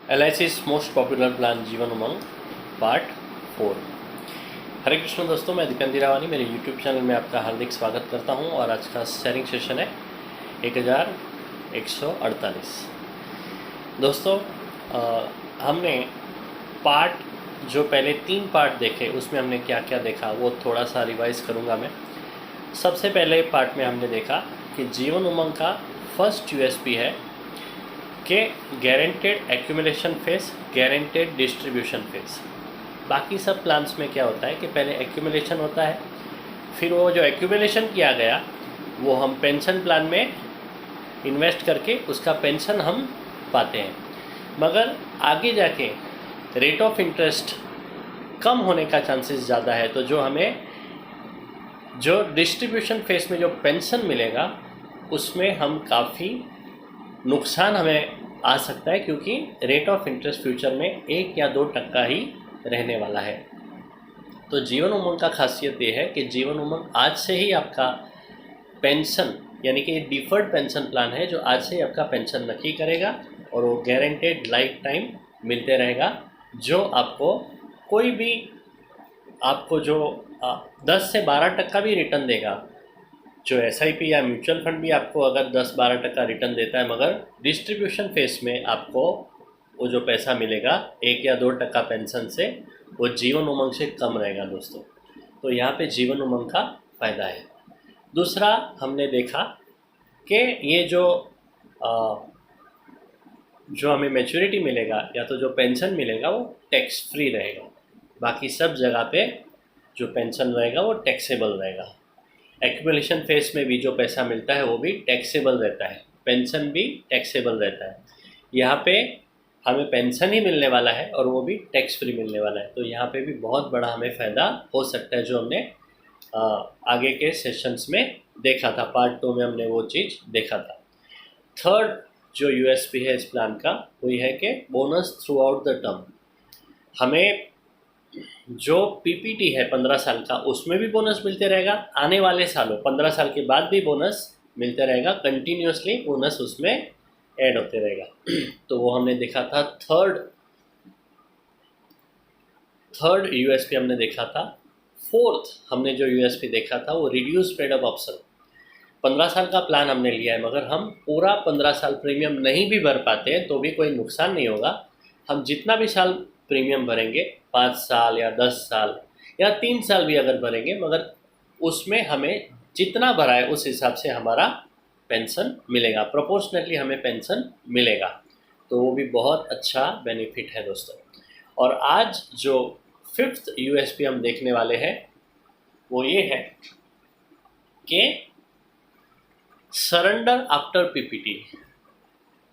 LIC's most popular plan Jeevan Umang part 4। हरे कृष्ण दोस्तों, मैं दीपेंद्र रावानी मेरे YouTube चैनल में आपका हार्दिक स्वागत करता हूं और आज का शेयरिंग सेशन है 1148। दोस्तों हमने पार्ट जो पहले 3 पार्ट देखे उसमें हमने क्या क्या देखा वो थोड़ा सा रिवाइज करूंगा मैं। सबसे पहले पार्ट में हमने देखा कि जीवन उमंग का फर्स्ट USP है कि guaranteed accumulation phase, guaranteed distribution phase. बाकी सब प्लान्स में क्या होता है कि पहले एक्यूमुलेशन होता है, फिर वो जो एक्यूमुलेशन किया गया वो हम पेंशन प्लान में इन्वेस्ट करके उसका पेंशन हम पाते हैं, मगर आगे जाके रेट ऑफ इंटरेस्ट कम होने का चांसेस ज़्यादा है। तो जो हमें जो डिस्ट्रीब्यूशन फेज में जो पेंशन मिलेगा उसमें हम काफ़ी नुकसान हमें आ सकता है, क्योंकि रेट ऑफ इंटरेस्ट फ्यूचर में 1 या 2% ही रहने वाला है। तो जीवन उमंग का खासियत ये है कि जीवन उमंग आज से ही आपका पेंशन यानी कि डिफर्ड पेंशन प्लान है जो आज से ही आपका पेंशन नक्की करेगा और वो गारंटेड लाइफ टाइम मिलते रहेगा। जो आपको कोई भी आपको जो 10 से 12% भी रिटर्न देगा। जो SIP या म्यूचुअल फंड भी आपको अगर 10-12% रिटर्न देता है, मगर डिस्ट्रीब्यूशन फेज में आपको वो जो पैसा मिलेगा 1 या 2% पेंशन से, वो जीवन उमंग से कम रहेगा दोस्तों। तो यहाँ पे जीवन उमंग का फ़ायदा है। दूसरा हमने देखा कि ये जो हमें मैच्योरिटी मिलेगा या तो जो पेंशन मिलेगा वो टैक्स फ्री रहेगा। बाकी सब जगह पे जो पेंशन रहेगा वो टैक्सेबल रहेगा। एक्यूमुलेशन फेज में भी जो पैसा मिलता है वो भी टैक्सेबल रहता है, पेंशन भी टैक्सेबल रहता है। यहाँ पे हमें पेंशन ही मिलने वाला है और वो भी टैक्स फ्री मिलने वाला है। तो यहाँ पे भी बहुत बड़ा हमें फ़ायदा हो सकता है, जो हमने आगे के सेशंस में देखा था। पार्ट 2 में हमने वो चीज़ देखा था। थर्ड जो USP है इस प्लान का वो ये है कि bonus through out the term. हमें जो PPT है 15 साल का उसमें भी बोनस मिलते रहेगा, आने वाले सालों 15 साल के बाद भी बोनस मिलते रहेगा, कंटिन्यूसली बोनस उसमें ऐड होते रहेगा। तो वो हमने देखा था। थर्ड USP हमने देखा था। फोर्थ हमने जो USP देखा था वो रिड्यूस पेड अप ऑप्शन। 15 साल का प्लान हमने लिया है, मगर हम पूरा 15 साल प्रीमियम नहीं भी भर पाते हैं तो भी कोई नुकसान नहीं होगा। हम जितना भी साल प्रीमियम भरेंगे, 5 साल या 10 साल या 3 साल भी अगर भरेंगे, मगर उसमें हमें जितना भरा है उस हिसाब से हमारा पेंशन मिलेगा, प्रोपोर्शनली हमें पेंशन मिलेगा। तो वो भी बहुत अच्छा बेनिफिट है दोस्तों। और आज जो 5th USP हम देखने वाले हैं वो ये है कि सरेंडर आफ्टर PPT।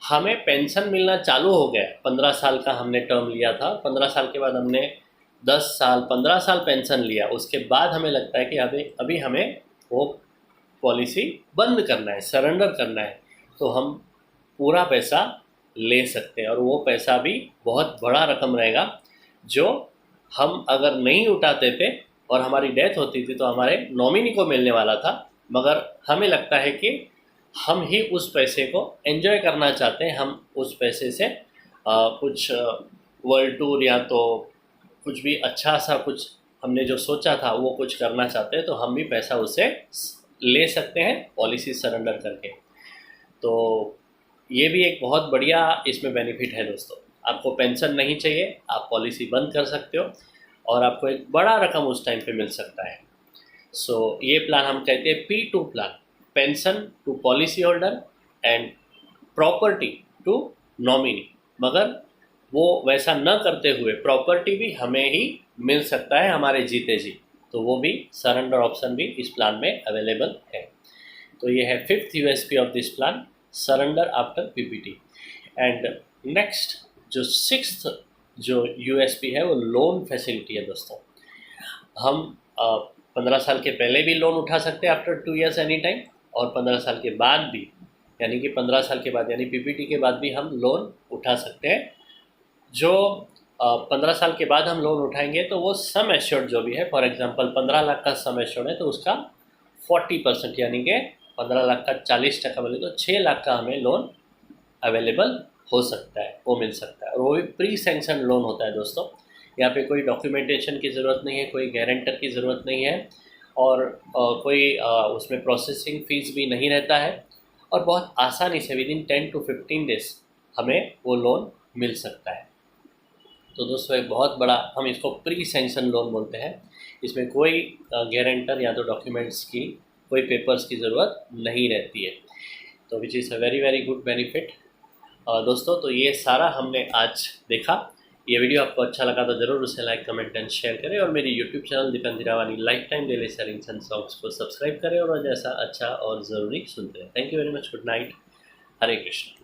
हमें पेंशन मिलना चालू हो गया। 15 साल का हमने टर्म लिया था, 15 साल के बाद हमने 10 साल 15 साल पेंशन लिया। उसके बाद हमें लगता है कि अभी हमें वो पॉलिसी बंद करना है, सरेंडर करना है, तो हम पूरा पैसा ले सकते हैं। और वो पैसा भी बहुत बड़ा रकम रहेगा, जो हम अगर नहीं उठाते थे और हमारी डेथ होती थी तो हमारे नॉमिनी को मिलने वाला था। मगर हमें लगता है कि हम ही उस पैसे को एंजॉय करना चाहते हैं, हम उस पैसे से कुछ वर्ल्ड टूर या तो कुछ भी अच्छा सा कुछ हमने जो सोचा था वो कुछ करना चाहते हैं, तो हम भी पैसा उसे ले सकते हैं पॉलिसी सरेंडर करके। तो ये भी एक बहुत बढ़िया इसमें बेनिफिट है दोस्तों। आपको पेंशन नहीं चाहिए, आप पॉलिसी बंद कर सकते हो और आपको एक बड़ा रकम उस टाइम पे मिल सकता है। सो ये प्लान हम कहते हैं P2 plan, pension to policy holder and property to nominee. मगर वो वैसा न करते हुए प्रॉपर्टी भी हमें ही मिल सकता है हमारे जीते जी, तो वो भी सरेंडर ऑप्शन भी इस प्लान में अवेलेबल है। तो ये है 5th USP of this plan, surrender after PPT। And next जो 6th जो USP है वो लोन फैसिलिटी है दोस्तों। हम 15 साल के पहले भी लोन उठा सकते हैं आफ्टर 2 years एनी टाइम, और 15 साल के बाद भी, यानी कि 15 साल के बाद यानी PPT के बाद भी हम लोन उठा सकते हैं। जो 15 साल के बाद हम लोन उठाएंगे तो वो सम एश्योर्ड जो भी है, फॉर एग्जांपल 15 लाख का सम एश्योर्ड है तो उसका 40% यानी कि 15 लाख का 40% बोले तो 6 लाख का हमें लोन अवेलेबल हो सकता है, वो मिल सकता है, और वो भी प्री सैंक्शन लोन होता है दोस्तों। यहाँ पे कोई डॉक्यूमेंटेशन की ज़रूरत नहीं है, कोई गारंटर की ज़रूरत नहीं है, और कोई उसमें प्रोसेसिंग फ़ीस भी नहीं रहता है, और बहुत आसानी से विदिन 10 to 15 डेज़ हमें वो लोन मिल सकता है। तो दोस्तों एक बहुत बड़ा, हम इसको प्री सैंक्शन लोन बोलते हैं। इसमें कोई गारंटर या तो डॉक्यूमेंट्स की, कोई पेपर्स की ज़रूरत नहीं रहती है, तो which is a very very good benefit. दोस्तों तो ये सारा हमने आज देखा। ये वीडियो आपको अच्छा लगा तो ज़रूर उसे लाइक, कमेंट एंड शेयर करें, और मेरी YouTube channel Deepan Dhirawani life time daily sharings and songs को सब्सक्राइब करें, और रोज ऐसा अच्छा और ज़रूरी सुनते रहें। Thank you very much, good night, Hare Krishna.